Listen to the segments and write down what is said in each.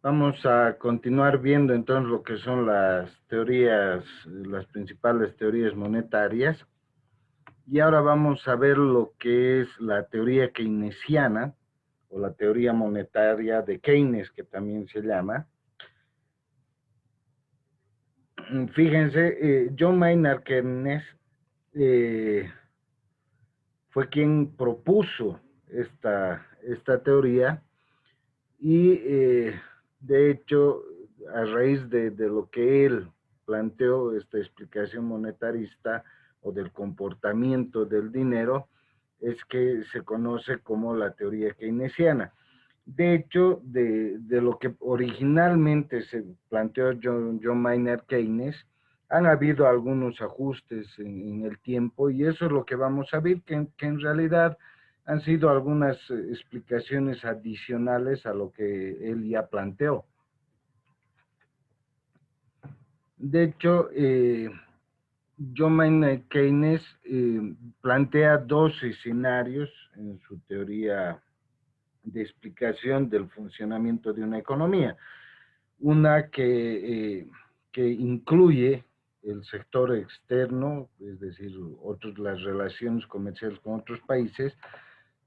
Vamos a continuar viendo entonces lo que son las teorías, las principales teorías monetarias. Y ahora vamos a ver lo que es la teoría keynesiana o la teoría monetaria de Keynes, que también se llama. Fíjense, John Maynard Keynes eh, fue quien propuso esta teoría y de hecho, a raíz de lo que él planteó, esta explicación monetarista o del comportamiento del dinero, es que se conoce como la teoría keynesiana. De hecho, de lo que originalmente se planteó John Maynard Keynes, han habido algunos ajustes en el tiempo y eso es lo que vamos a ver, que en realidad han sido algunas explicaciones adicionales a lo que él ya planteó. De hecho, John Maynard Keynes plantea dos escenarios en su teoría de explicación del funcionamiento de una economía. Una que incluye el sector externo, es decir, las relaciones comerciales con otros países,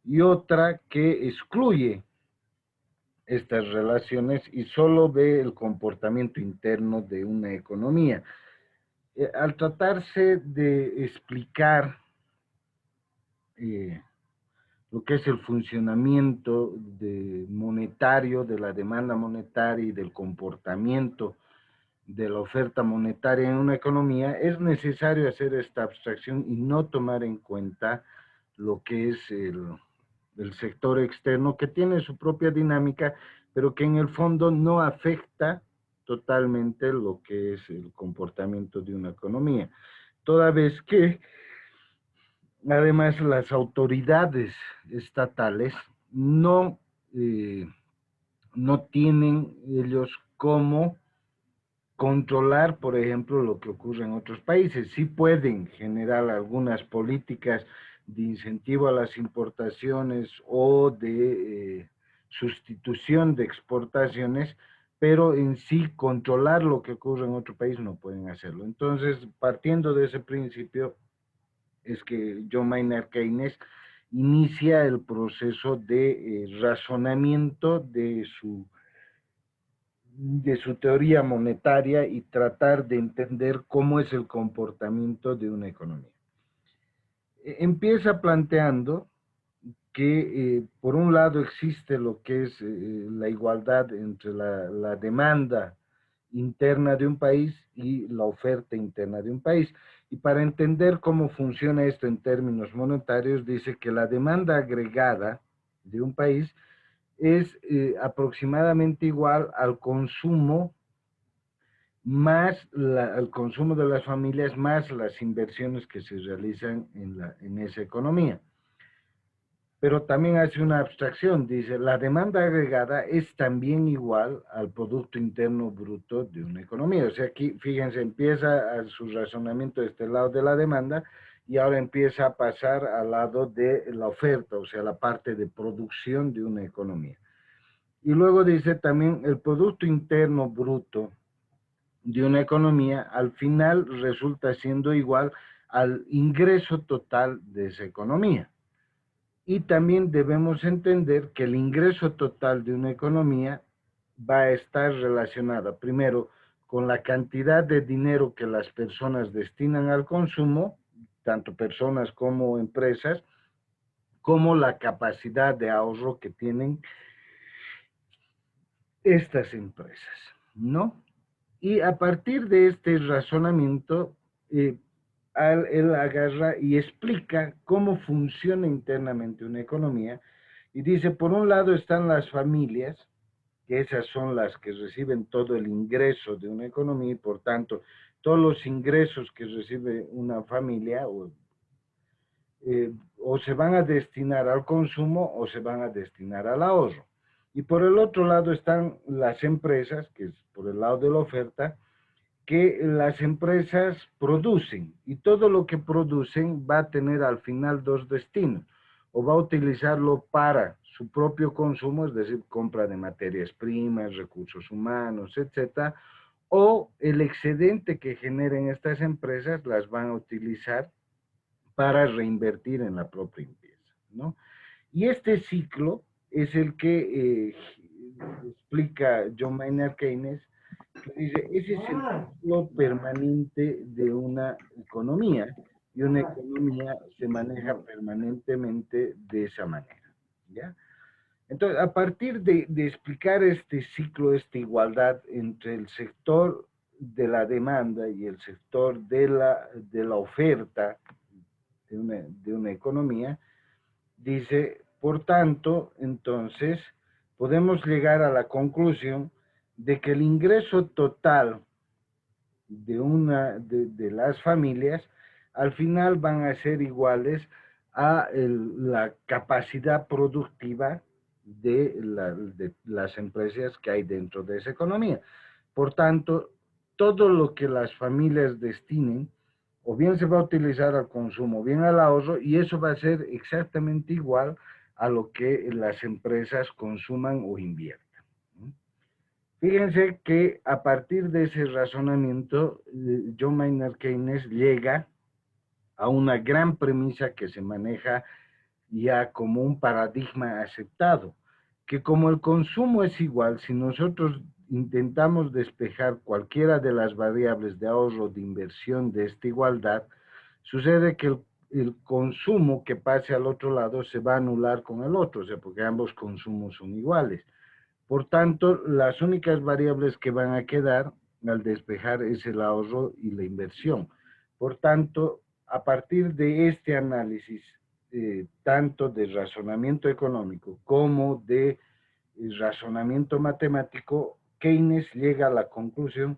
y otra que excluye estas relaciones y solo ve el comportamiento interno de una economía. Al tratarse de explicar eh, lo que es el funcionamiento monetario, de la demanda monetaria y del comportamiento de la oferta monetaria en una economía, es necesario hacer esta abstracción y no tomar en cuenta lo que es el sector externo, que tiene su propia dinámica, pero que en el fondo no afecta totalmente lo que es el comportamiento de una economía. Toda vez que, además, las autoridades estatales eh, no tienen ellos cómo controlar, por ejemplo, lo que ocurre en otros países. Sí pueden generar algunas políticas de incentivo a las importaciones o de sustitución de exportaciones, pero en sí controlar lo que ocurre en otro país no pueden hacerlo. Entonces, partiendo de ese principio, es que John Maynard Keynes inicia el proceso de razonamiento de su teoría monetaria y tratar de entender cómo es el comportamiento de una economía. Empieza planteando que por un lado existe lo que es la igualdad entre la demanda interna de un país y la oferta interna de un país. Y para entender cómo funciona esto en términos monetarios, dice que la demanda agregada de un país es aproximadamente igual al consumo más el consumo de las familias, más las inversiones que se realizan en esa economía. Pero también hace una abstracción, dice, la demanda agregada es también igual al Producto Interno Bruto de una economía. O sea, aquí, fíjense, empieza a su razonamiento de este lado de la demanda y ahora empieza a pasar al lado de la oferta, o sea, la parte de producción de una economía. Y luego dice también el Producto Interno Bruto de una economía, al final resulta siendo igual al ingreso total de esa economía. Y también debemos entender que el ingreso total de una economía va a estar relacionada, primero, con la cantidad de dinero que las personas destinan al consumo, tanto personas como empresas, como la capacidad de ahorro que tienen estas empresas, ¿no? Y a partir de este razonamiento, eh, él agarra y explica cómo funciona internamente una economía y dice, por un lado están las familias, que esas son las que reciben todo el ingreso de una economía y por tanto todos los ingresos que recibe una familia o se van a destinar al consumo o se van a destinar al ahorro. Y por el otro lado están las empresas, que es por el lado de la oferta, que las empresas producen y todo lo que producen va a tener al final dos destinos, o va a utilizarlo para su propio consumo, es decir, compra de materias primas, recursos humanos, etcétera, o el excedente que generen estas empresas las van a utilizar para reinvertir en la propia empresa, ¿no? Y este ciclo es el que explica John Maynard Keynes, que dice, ese es el ciclo permanente de una economía, y una economía se maneja permanentemente de esa manera, ¿ya? Entonces, a partir de explicar este ciclo, esta igualdad entre el sector de la demanda y el sector de la oferta de una economía, dice, por tanto, entonces, podemos llegar a la conclusión de que el ingreso total de las familias al final van a ser iguales a la capacidad productiva de las empresas que hay dentro de esa economía. Por tanto, todo lo que las familias destinen, o bien se va a utilizar al consumo, o bien al ahorro, y eso va a ser exactamente igual a lo que las empresas consuman o inviertan. Fíjense que a partir de ese razonamiento, John Maynard Keynes llega a una gran premisa que se maneja ya como un paradigma aceptado, que como el consumo es igual, si nosotros intentamos despejar cualquiera de las variables de ahorro, de inversión de esta igualdad, sucede que el consumo que pase al otro lado se va a anular con el otro, o sea, porque ambos consumos son iguales. Por tanto, las únicas variables que van a quedar al despejar es el ahorro y la inversión. Por tanto, a partir de este análisis, tanto de razonamiento económico como de razonamiento matemático, Keynes llega a la conclusión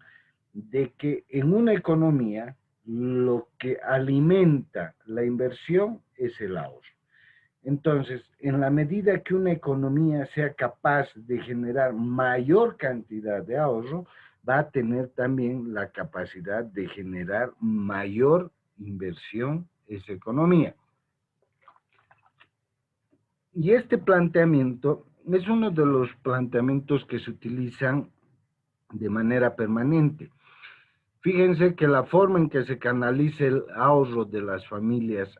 de que en una economía lo que alimenta la inversión es el ahorro. Entonces, en la medida que una economía sea capaz de generar mayor cantidad de ahorro, va a tener también la capacidad de generar mayor inversión esa economía. Y este planteamiento es uno de los planteamientos que se utilizan de manera permanente. Fíjense que la forma en que se canaliza el ahorro de las familias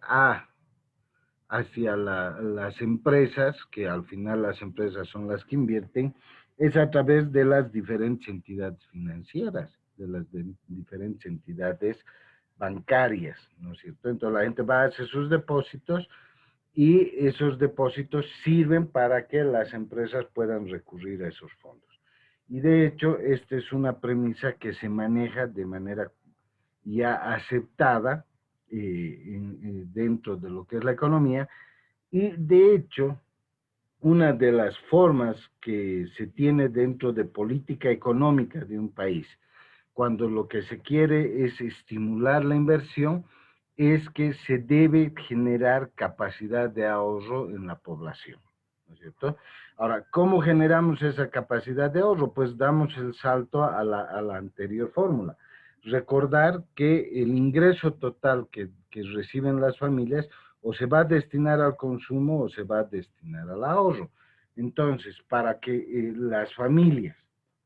hacia las empresas, que al final las empresas son las que invierten, es a través de las diferentes entidades financieras, de las diferentes entidades bancarias, ¿no es cierto? Entonces la gente va a hacer sus depósitos y esos depósitos sirven para que las empresas puedan recurrir a esos fondos. Y de hecho, esta es una premisa que se maneja de manera ya aceptada dentro de lo que es la economía, y de hecho, una de las formas que se tiene dentro de política económica de un país, cuando lo que se quiere es estimular la inversión, es que se debe generar capacidad de ahorro en la población, ¿no es cierto? Ahora, ¿cómo generamos esa capacidad de ahorro? Pues damos el salto a la anterior fórmula. Recordar que el ingreso total que reciben las familias o se va a destinar al consumo o se va a destinar al ahorro. Entonces, para que las familias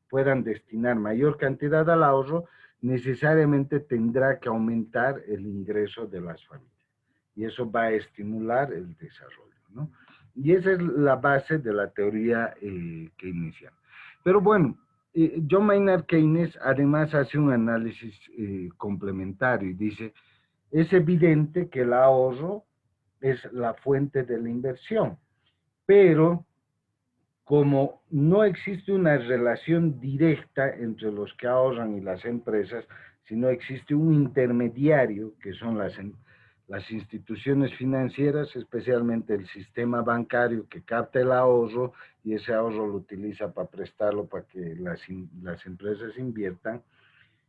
puedan destinar mayor cantidad al ahorro, necesariamente tendrá que aumentar el ingreso de las familias. Y eso va a estimular el desarrollo, ¿no? Y esa es la base de la teoría keynesiana. Pero bueno, John Maynard Keynes además hace un análisis complementario y dice, es evidente que el ahorro es la fuente de la inversión, pero como no existe una relación directa entre los que ahorran y las empresas, sino existe un intermediario, que son las instituciones financieras, especialmente el sistema bancario que capta el ahorro y ese ahorro lo utiliza para prestarlo para que las empresas inviertan.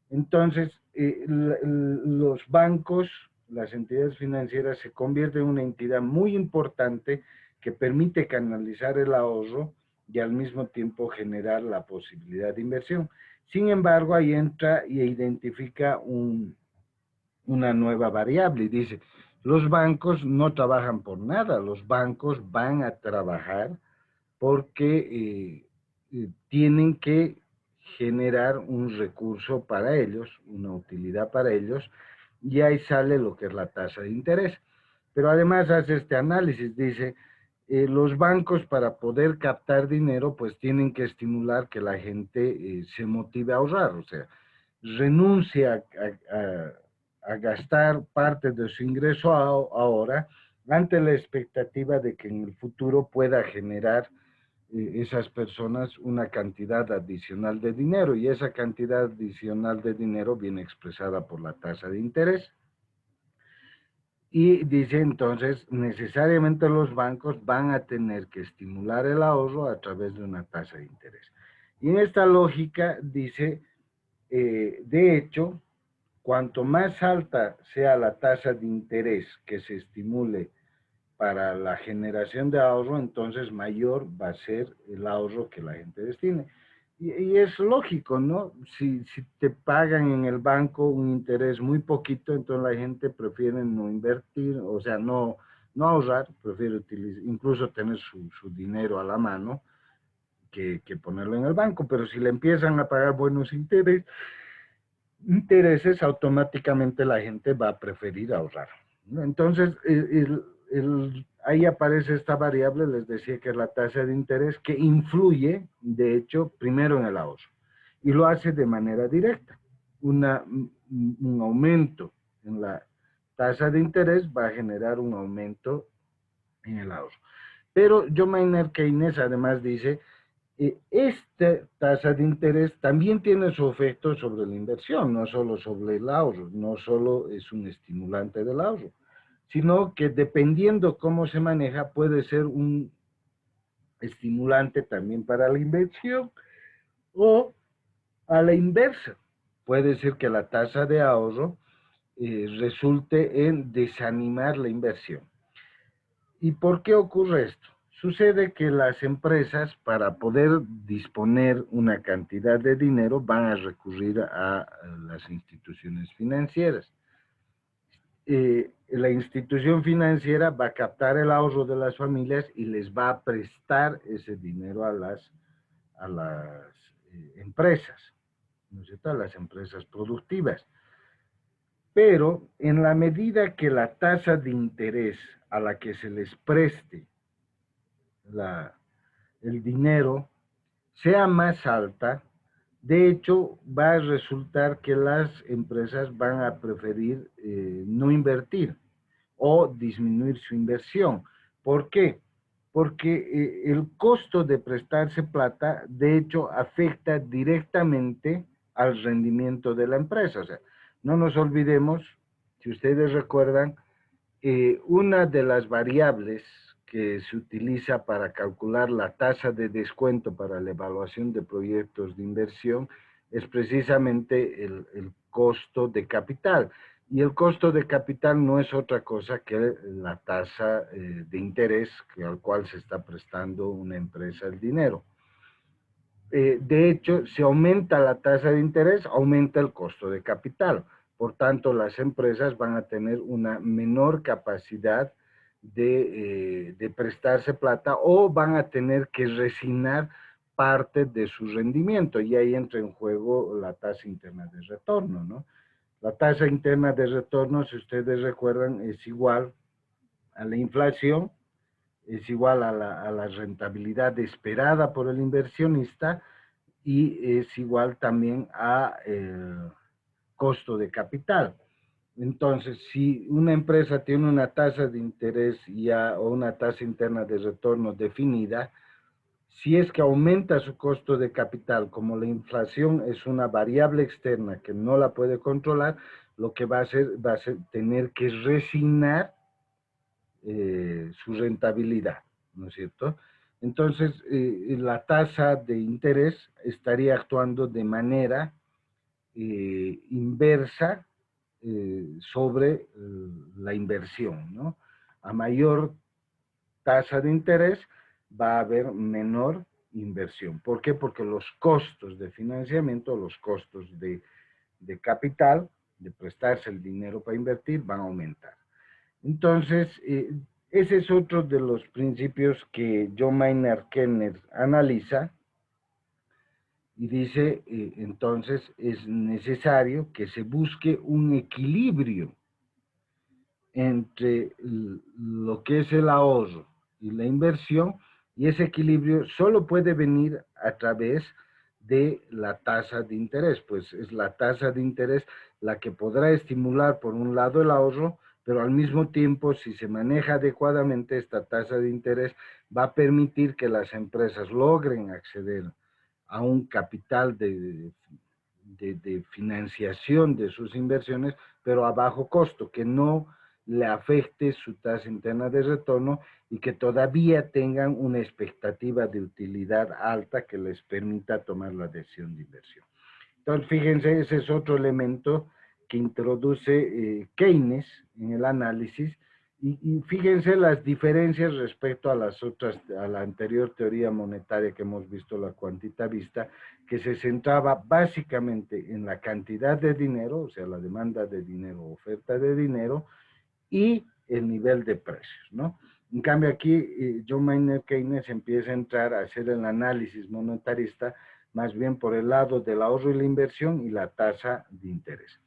Entonces, los bancos, las entidades financieras se convierten en una entidad muy importante que permite canalizar el ahorro y al mismo tiempo generar la posibilidad de inversión. Sin embargo, ahí entra y identifica una nueva variable y dice, los bancos no trabajan por nada, los bancos van a trabajar porque tienen que generar un recurso para ellos, una utilidad para ellos, y ahí sale lo que es la tasa de interés. Pero además hace este análisis, dice, los bancos para poder captar dinero, pues tienen que estimular que la gente se motive a ahorrar, o sea, renuncia a gastar parte de su ingreso ahora ante la expectativa de que en el futuro pueda generar esas personas una cantidad adicional de dinero, y esa cantidad adicional de dinero viene expresada por la tasa de interés. Y dice entonces, necesariamente los bancos van a tener que estimular el ahorro a través de una tasa de interés. Y en esta lógica dice, de hecho, cuanto más alta sea la tasa de interés que se estimule para la generación de ahorro, entonces mayor va a ser el ahorro que la gente destine. Y es lógico, ¿no? Si te pagan en el banco un interés muy poquito, entonces la gente prefiere no invertir, o sea, no ahorrar, prefiere utilizar, incluso tener su dinero a la mano que ponerlo en el banco. Pero si le empiezan a pagar buenos intereses, automáticamente la gente va a preferir ahorrar, ¿no? Entonces, ahí aparece esta variable, les decía que es la tasa de interés, que influye, de hecho, primero en el ahorro, y lo hace de manera directa. Un aumento en la tasa de interés va a generar un aumento en el ahorro. Pero John Maynard Keynes además dice, esta tasa de interés también tiene su efecto sobre la inversión, no solo sobre el ahorro, no solo es un estimulante del ahorro, sino que dependiendo cómo se maneja puede ser un estimulante también para la inversión, o a la inversa. Puede ser que la tasa de ahorro resulte en desanimar la inversión. ¿Y por qué ocurre esto? Sucede que las empresas, para poder disponer una cantidad de dinero, van a recurrir a las instituciones financieras. La institución financiera va a captar el ahorro de las familias y les va a prestar ese dinero a las empresas, ¿no es cierto? A las empresas productivas. Pero en la medida que la tasa de interés a la que se les preste el dinero sea más alta, de hecho va a resultar que las empresas van a preferir no invertir o disminuir su inversión. ¿Por qué? Porque el costo de prestarse plata, de hecho, afecta directamente al rendimiento de la empresa. O sea, no nos olvidemos, si ustedes recuerdan, una de las variables que se utiliza para calcular la tasa de descuento para la evaluación de proyectos de inversión es precisamente el costo de capital. Y el costo de capital no es otra cosa que la tasa de interés al cual se está prestando una empresa el dinero. De hecho, si aumenta la tasa de interés, aumenta el costo de capital. Por tanto, las empresas van a tener una menor capacidad de prestarse plata, o van a tener que resignar parte de su rendimiento, y ahí entra en juego la tasa interna de retorno, ¿no? La tasa interna de retorno, si ustedes recuerdan, es igual a la inflación, es igual a la rentabilidad esperada por el inversionista, y es igual también a el costo de capital. Entonces, si una empresa tiene una tasa de interés ya, o una tasa interna de retorno definida, si es que aumenta su costo de capital, como la inflación es una variable externa que no la puede controlar, lo que va a hacer tener que resignar su rentabilidad, ¿no es cierto? Entonces, la tasa de interés estaría actuando de manera inversa sobre la inversión, ¿no? A mayor tasa de interés va a haber menor inversión. ¿Por qué? Porque los costos de financiamiento, los costos de capital, de prestarse el dinero para invertir, van a aumentar. Entonces, Ese es otro de los principios que John Maynard Keynes analiza y dice, entonces es necesario que se busque un equilibrio entre lo que es el ahorro y la inversión, y ese equilibrio solo puede venir a través de la tasa de interés, pues es la tasa de interés la que podrá estimular por un lado el ahorro, pero al mismo tiempo, si se maneja adecuadamente, esta tasa de interés va a permitir que las empresas logren acceder a un capital de financiación de sus inversiones, pero a bajo costo, que no le afecte su tasa interna de retorno y que todavía tengan una expectativa de utilidad alta que les permita tomar la decisión de inversión. Entonces, fíjense, ese es otro elemento que introduce Keynes en el análisis, y fíjense las diferencias respecto a las otras, a la anterior teoría monetaria que hemos visto, la cuantitavista, que se centraba básicamente en la cantidad de dinero, o sea, la demanda de dinero, oferta de dinero, y el nivel de precios, ¿no? En cambio aquí, John Maynard Keynes empieza a entrar a hacer el análisis monetarista más bien por el lado del ahorro y la inversión y la tasa de interés.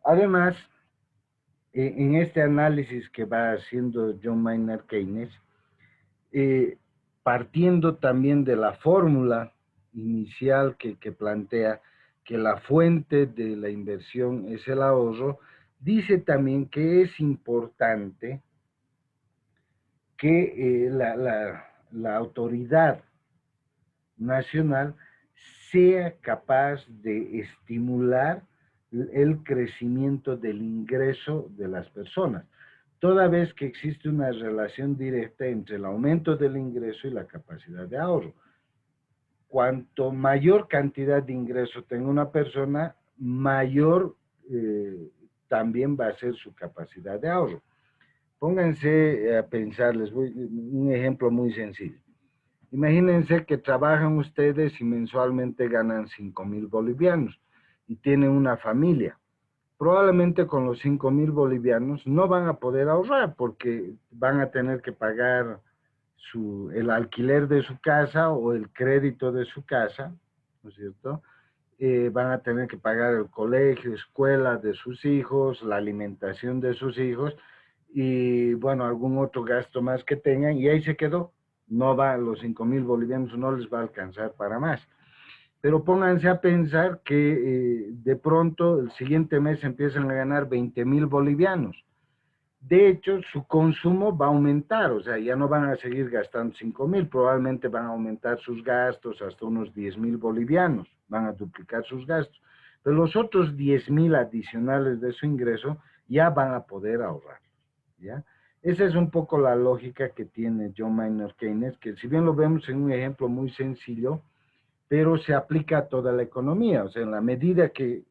Además, en este análisis que va haciendo John Maynard Keynes, partiendo también de la fórmula inicial que plantea que la fuente de la inversión es el ahorro, dice también que es importante que la autoridad nacional sea capaz de estimular el crecimiento del ingreso de las personas, toda vez que existe una relación directa entre el aumento del ingreso y la capacidad de ahorro. Cuanto mayor cantidad de ingreso tenga una persona, mayor también va a ser su capacidad de ahorro. Pónganse a pensar, les voy un ejemplo muy sencillo. Imagínense que trabajan ustedes y mensualmente ganan 5,000 bolivianos y tienen una familia. Probablemente con los 5,000 bolivianos no van a poder ahorrar porque van a tener que pagar el alquiler de su casa o el crédito de su casa, ¿no es cierto? Van a tener que pagar el colegio, escuela de sus hijos, la alimentación de sus hijos y, bueno, algún otro gasto más que tengan, y ahí se quedó. No va, los 5,000 bolivianos no les va a alcanzar para más. Pero pónganse a pensar que de pronto el siguiente mes empiezan a ganar 20,000 bolivianos. De hecho, su consumo va a aumentar, o sea, ya no van a seguir gastando 5,000, probablemente van a aumentar sus gastos hasta unos 10,000 bolivianos, van a duplicar sus gastos. Pero los otros 10,000 adicionales de su ingreso ya van a poder ahorrar, ¿ya? Esa es un poco la lógica que tiene John Maynard Keynes, que si bien lo vemos en un ejemplo muy sencillo, pero se aplica a toda la economía. O sea, en la medida que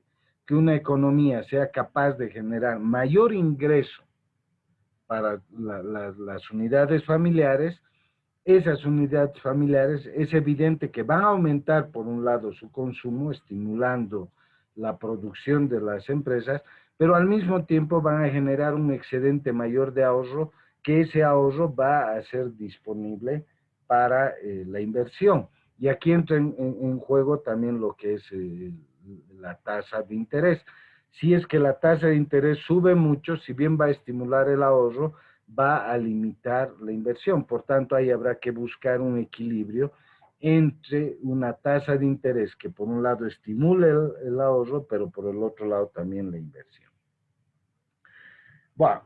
una economía sea capaz de generar mayor ingreso para las unidades familiares, esas unidades familiares es evidente que van a aumentar, por un lado, su consumo, estimulando la producción de las empresas, pero al mismo tiempo van a generar un excedente mayor de ahorro, que ese ahorro va a ser disponible para la inversión. Y aquí entra en juego también lo que es la tasa de interés. Si es que la tasa de interés sube mucho, si bien va a estimular el ahorro, va a limitar la inversión. Por tanto, ahí habrá que buscar un equilibrio entre una tasa de interés que por un lado estimule el ahorro, pero por el otro lado también la inversión. Bueno,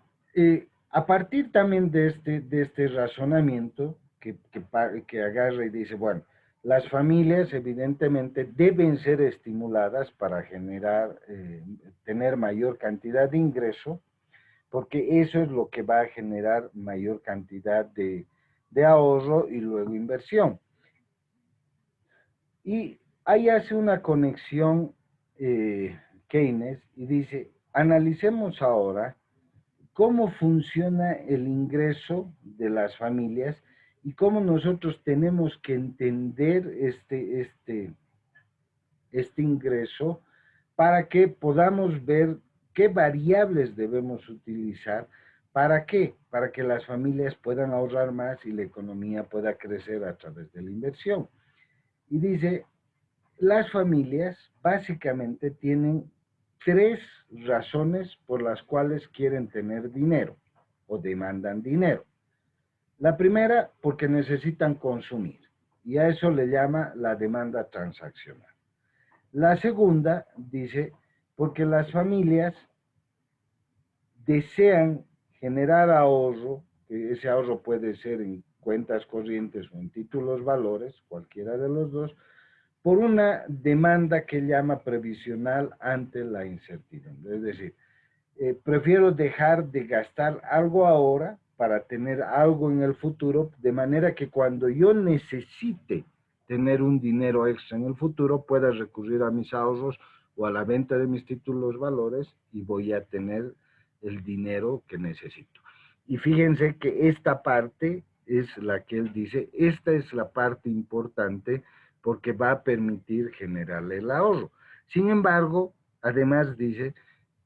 a partir también de este razonamiento que agarra y dice, bueno, las familias evidentemente deben ser estimuladas para generar, tener mayor cantidad de ingreso, porque eso es lo que va a generar mayor cantidad de ahorro y luego inversión. Y ahí hace una conexión Keynes y dice, analicemos ahora cómo funciona el ingreso de las familias y cómo nosotros tenemos que entender este ingreso para que podamos ver qué variables debemos utilizar ¿Para qué? Para que las familias puedan ahorrar más y la economía pueda crecer a través de la inversión. Y dice, las familias básicamente tienen tres razones por las cuales quieren tener dinero o demandan dinero. La primera, porque necesitan consumir, y a eso le llama la demanda transaccional. La segunda, dice, porque las familias desean generar ahorro, que ese ahorro puede ser en cuentas corrientes o en títulos valores, cualquiera de los dos, por una demanda que llama previsional ante la incertidumbre. Es decir, prefiero dejar de gastar algo ahora para tener algo en el futuro, de manera que cuando yo necesite tener un dinero extra en el futuro, pueda recurrir a mis ahorros o a la venta de mis títulos valores y voy a tener el dinero que necesito. Y fíjense que esta parte es la que él dice, esta es la parte importante porque va a permitir generar el ahorro. Sin embargo, además dice,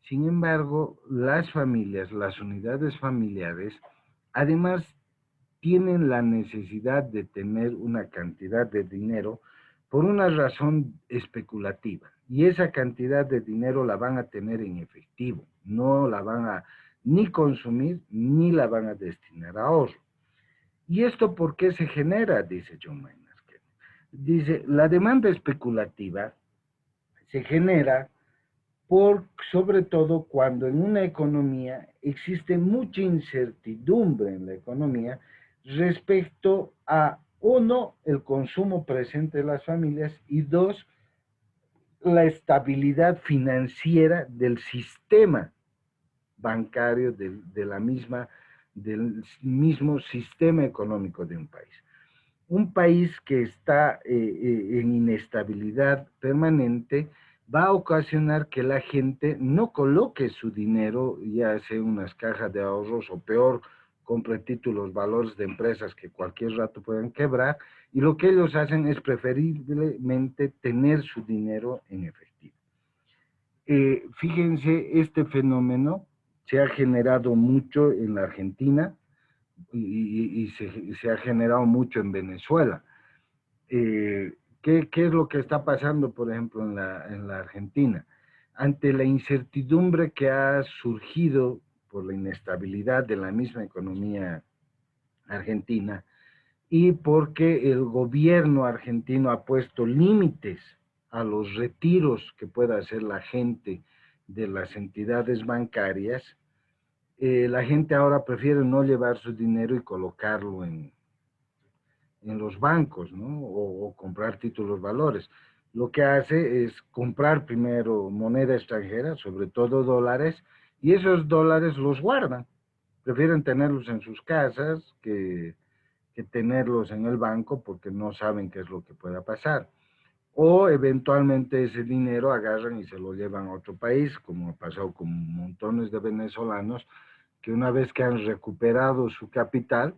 sin embargo, las familias, las unidades familiares, además tienen la necesidad de tener una cantidad de dinero por una razón especulativa. Y esa cantidad de dinero la van a tener en efectivo, no la van a ni consumir ni la van a destinar a ahorro. ¿Y esto por qué se genera? Dice John Maynard. Dice, la demanda especulativa se genera por, sobre todo cuando en una economía existe mucha incertidumbre en la economía respecto a, uno, el consumo presente de las familias y dos, la estabilidad financiera del sistema bancario del mismo sistema económico de un país. Un país que está en inestabilidad permanente va a ocasionar que la gente no coloque su dinero, ya sea en unas cajas de ahorros o peor, compre títulos, valores de empresas que cualquier rato pueden quebrar, y lo que ellos hacen es preferiblemente tener su dinero en efectivo. Fíjense, este fenómeno se ha generado mucho en la Argentina y se ha generado mucho en Venezuela. ¿Qué es lo que está pasando, por ejemplo, en la Argentina? Ante la incertidumbre que ha surgido por la inestabilidad de la misma economía argentina y porque el gobierno argentino ha puesto límites a los retiros que pueda hacer la gente de las entidades bancarias, la gente ahora prefiere no llevar su dinero y colocarlo en los bancos, ¿no? O comprar títulos valores. Lo que hace es comprar primero moneda extranjera, sobre todo dólares, y esos dólares los guardan. Prefieren tenerlos en sus casas que tenerlos en el banco porque no saben qué es lo que pueda pasar. O eventualmente ese dinero agarran y se lo llevan a otro país, como ha pasado con montones de venezolanos que una vez que han recuperado su capital,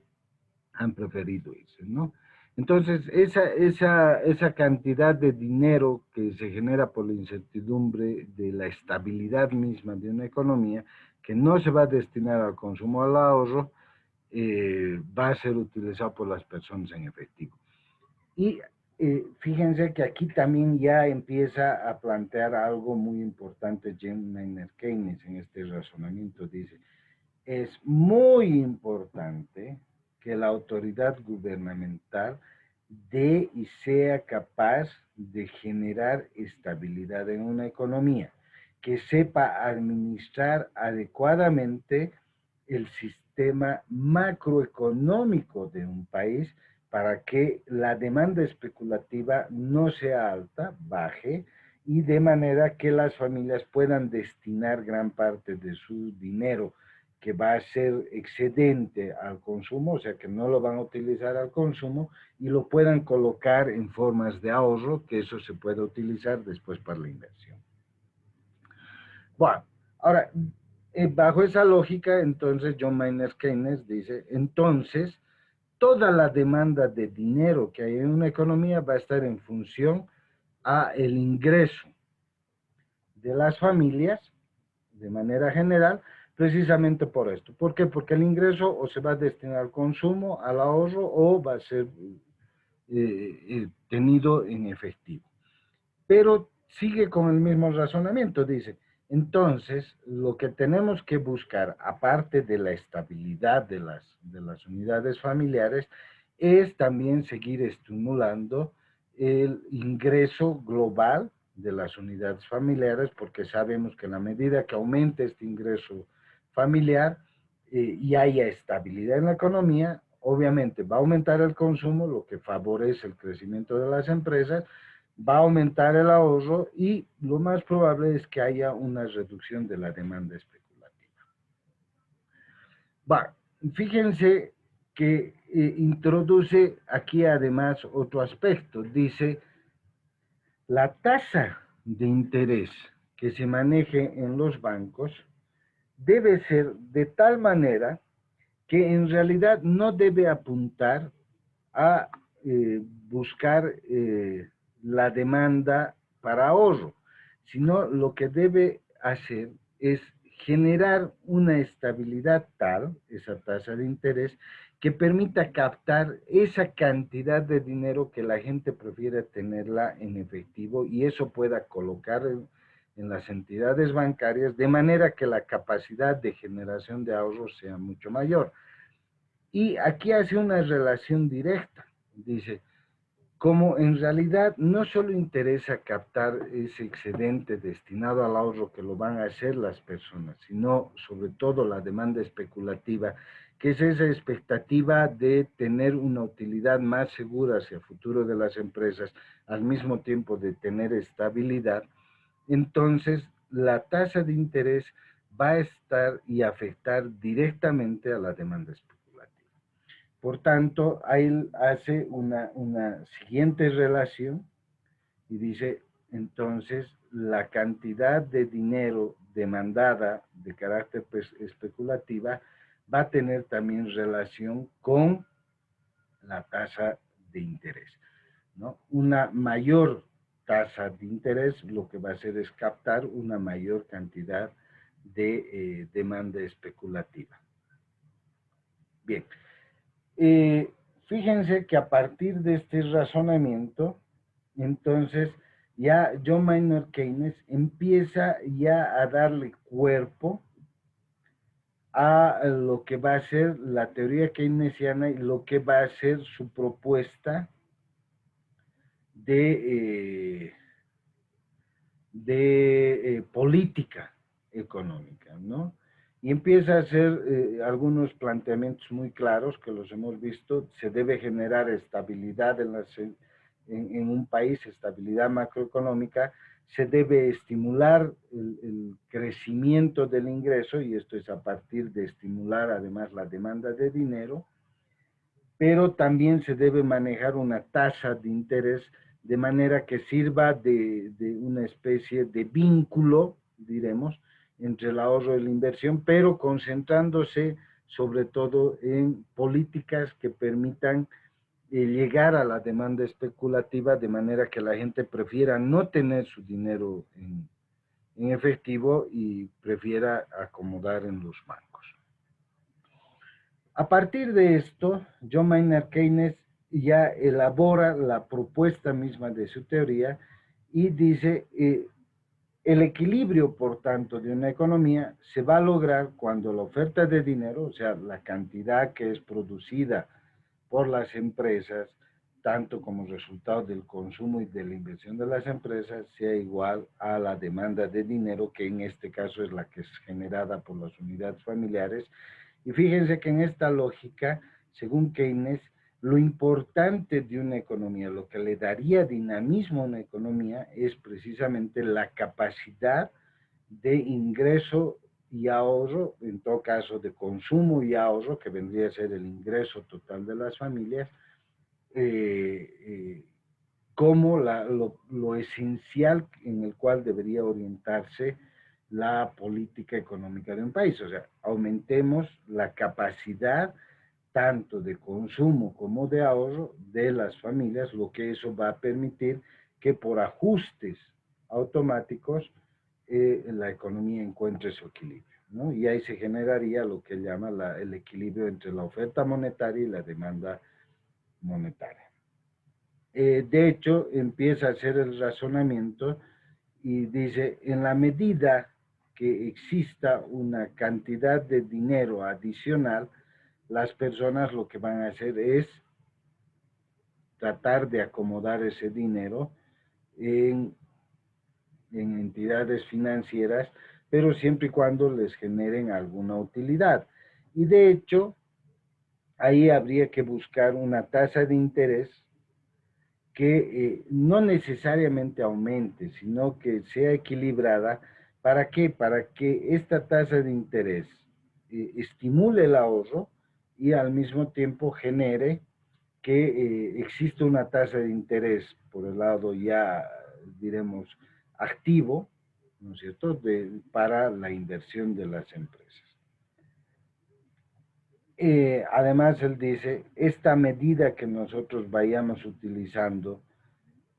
han preferido irse, ¿no? Entonces, esa cantidad de dinero que se genera por la incertidumbre de la estabilidad misma de una economía, que no se va a destinar al consumo o al ahorro, va a ser utilizado por las personas en efectivo. Y fíjense que aquí también ya empieza a plantear algo muy importante John Maynard Keynes en este razonamiento. Dice, es muy importante que la autoridad gubernamental dé y sea capaz de generar estabilidad en una economía, que sepa administrar adecuadamente el sistema macroeconómico de un país para que la demanda especulativa no sea alta, baje, y de manera que las familias puedan destinar gran parte de su dinero que va a ser excedente al consumo, o sea que no lo van a utilizar al consumo, y lo puedan colocar en formas de ahorro, que eso se puede utilizar después para la inversión. Bueno, ahora, bajo esa lógica, entonces John Maynard Keynes dice, entonces, toda la demanda de dinero que hay en una economía va a estar en función a el ingreso de las familias, de manera general, precisamente por esto. ¿Por qué? Porque el ingreso o se va a destinar al consumo, al ahorro, o va a ser tenido en efectivo. Pero sigue con el mismo razonamiento, dice, entonces lo que tenemos que buscar, aparte de la estabilidad de las unidades familiares, es también seguir estimulando el ingreso global de las unidades familiares, porque sabemos que en la medida que aumente este ingreso familiar y haya estabilidad en la economía, obviamente va a aumentar el consumo, lo que favorece el crecimiento de las empresas, va a aumentar el ahorro y lo más probable es que haya una reducción de la demanda especulativa. Va, fíjense que introduce aquí además otro aspecto. Dice, la tasa de interés que se maneje en los bancos debe ser de tal manera que en realidad no debe apuntar a buscar la demanda para ahorro, sino lo que debe hacer es generar una estabilidad tal, esa tasa de interés, que permita captar esa cantidad de dinero que la gente prefiere tenerla en efectivo y eso pueda colocar en las entidades bancarias de manera que la capacidad de generación de ahorros sea mucho mayor. Y aquí hace una relación directa. Dice, como en realidad no solo interesa captar ese excedente destinado al ahorro que lo van a hacer las personas, sino sobre todo la demanda especulativa, que es esa expectativa de tener una utilidad más segura hacia el futuro de las empresas, al mismo tiempo de tener estabilidad, entonces la tasa de interés va a estar y afectar directamente a la demanda especulativa. Por tanto, él hace una siguiente relación y dice, entonces, la cantidad de dinero demandada de carácter especulativa va a tener también relación con la tasa de interés, ¿no? Una mayor tasa de interés lo que va a hacer es captar una mayor cantidad de demanda especulativa. Bien. Fíjense que a partir de este razonamiento, entonces ya John Maynard Keynes empieza ya a darle cuerpo a lo que va a ser la teoría keynesiana y lo que va a ser su propuesta de política económica, ¿no? Y empieza a hacer algunos planteamientos muy claros que los hemos visto. Se debe generar estabilidad en un país, estabilidad macroeconómica, se debe estimular el crecimiento del ingreso, y esto es a partir de estimular además la demanda de dinero, pero también se debe manejar una tasa de interés de manera que sirva de una especie de vínculo, diremos, entre el ahorro y la inversión, pero concentrándose sobre todo en políticas que permitan llegar a la demanda especulativa de manera que la gente prefiera no tener su dinero en efectivo y prefiera acomodar en los bancos. A partir de esto, John Maynard Keynes ya elabora la propuesta misma de su teoría y dice, el equilibrio, por tanto, de una economía se va a lograr cuando la oferta de dinero, o sea, la cantidad que es producida por las empresas, tanto como resultado del consumo y de la inversión de las empresas, sea igual a la demanda de dinero, que en este caso es la que es generada por las unidades familiares. Y fíjense que en esta lógica, según Keynes, lo importante de una economía, lo que le daría dinamismo a una economía, es precisamente la capacidad de ingreso y ahorro, en todo caso de consumo y ahorro, que vendría a ser el ingreso total de las familias, como lo esencial en el cual debería orientarse la política económica de un país. O sea, aumentemos la capacidad tanto de consumo como de ahorro de las familias, lo que eso va a permitir que por ajustes automáticos la economía encuentre su equilibrio. ¿no? Y ahí se generaría lo que llama el equilibrio entre la oferta monetaria y la demanda monetaria. De hecho, empieza a hacer el razonamiento y dice, en la medida que exista una cantidad de dinero adicional, las personas lo que van a hacer es tratar de acomodar ese dinero en, en entidades financieras, pero siempre y cuando les generen alguna utilidad. Y de hecho, ahí habría que buscar una tasa de interés que no necesariamente aumente, sino que sea equilibrada. ¿Para qué? Para que esta tasa de interés estimule el ahorro y al mismo tiempo genere que existe una tasa de interés por el lado ya, diremos, activo, ¿no es cierto?, para la inversión de las empresas. Además, él dice, esta medida que nosotros vayamos utilizando,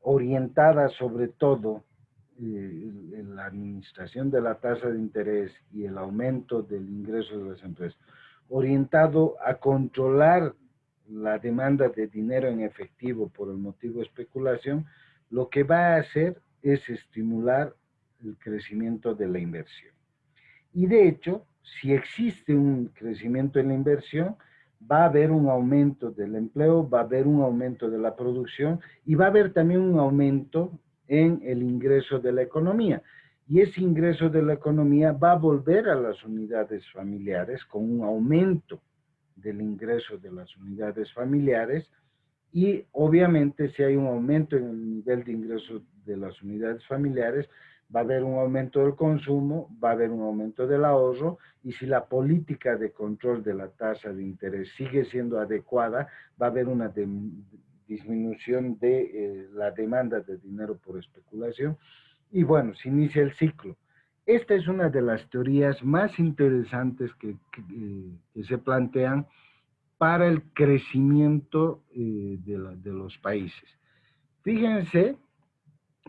orientada sobre todo en la administración de la tasa de interés y el aumento del ingreso de las empresas, orientado a controlar la demanda de dinero en efectivo por el motivo de especulación, lo que va a hacer es estimular el crecimiento de la inversión. Y de hecho, si existe un crecimiento en la inversión, va a haber un aumento del empleo, va a haber un aumento de la producción y va a haber también un aumento en el ingreso de la economía. Y ese ingreso de la economía va a volver a las unidades familiares con un aumento del ingreso de las unidades familiares y obviamente si hay un aumento en el nivel de ingresos de las unidades familiares, va a haber un aumento del consumo, va a haber un aumento del ahorro y si la política de control de la tasa de interés sigue siendo adecuada, va a haber una disminución de la demanda de dinero por especulación y bueno, se inicia el ciclo. Esta es una de las teorías más interesantes que se plantean para el crecimiento de los países. Fíjense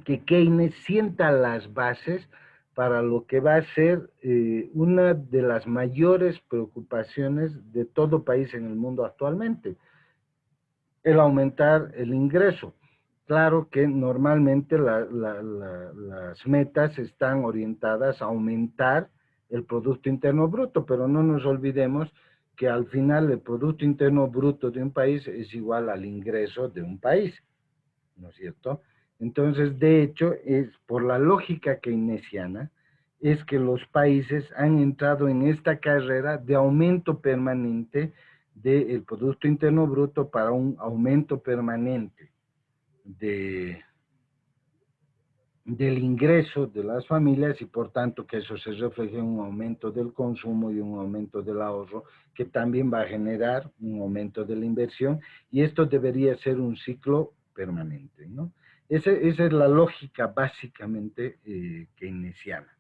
que Keynes sienta las bases para lo que va a ser una de las mayores preocupaciones de todo país en el mundo actualmente, el aumentar el ingreso. Claro que normalmente las metas están orientadas a aumentar el Producto Interno Bruto, pero no nos olvidemos que al final el Producto Interno Bruto de un país es igual al ingreso de un país, ¿no es cierto? Entonces, de hecho, es por la lógica keynesiana, es que los países han entrado en esta carrera de aumento permanente del Producto Interno Bruto para un aumento permanente del ingreso de las familias y por tanto que eso se refleje en un aumento del consumo y un aumento del ahorro que también va a generar un aumento de la inversión y esto debería ser un ciclo permanente, ¿no? Esa es la lógica básicamente keynesiana.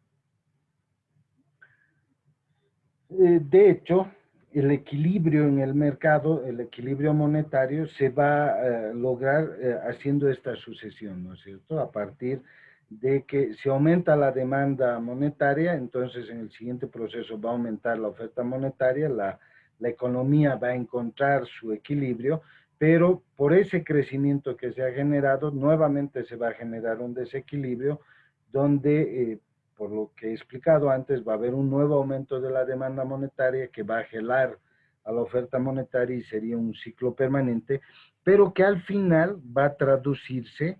De hecho, el equilibrio en el mercado, el equilibrio monetario, se va a lograr haciendo esta sucesión, ¿no es cierto? A partir de que si aumenta la demanda monetaria, entonces en el siguiente proceso va a aumentar la oferta monetaria, la economía va a encontrar su equilibrio, pero por ese crecimiento que se ha generado, nuevamente se va a generar un desequilibrio donde por lo que he explicado antes, va a haber un nuevo aumento de la demanda monetaria que va a gelar a la oferta monetaria y sería un ciclo permanente, pero que al final va a traducirse,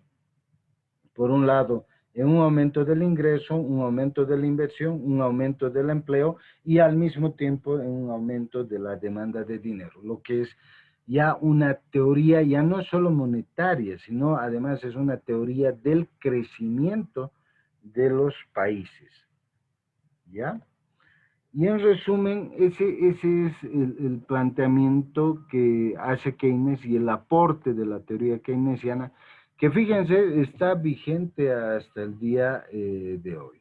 por un lado, en un aumento del ingreso, un aumento de la inversión, un aumento del empleo y al mismo tiempo en un aumento de la demanda de dinero, lo que es ya una teoría ya no solo monetaria, sino además es una teoría del crecimiento de los países, ¿ya? Y en resumen, ese es el planteamiento que hace Keynes y el aporte de la teoría keynesiana, que fíjense, está vigente hasta el día de hoy.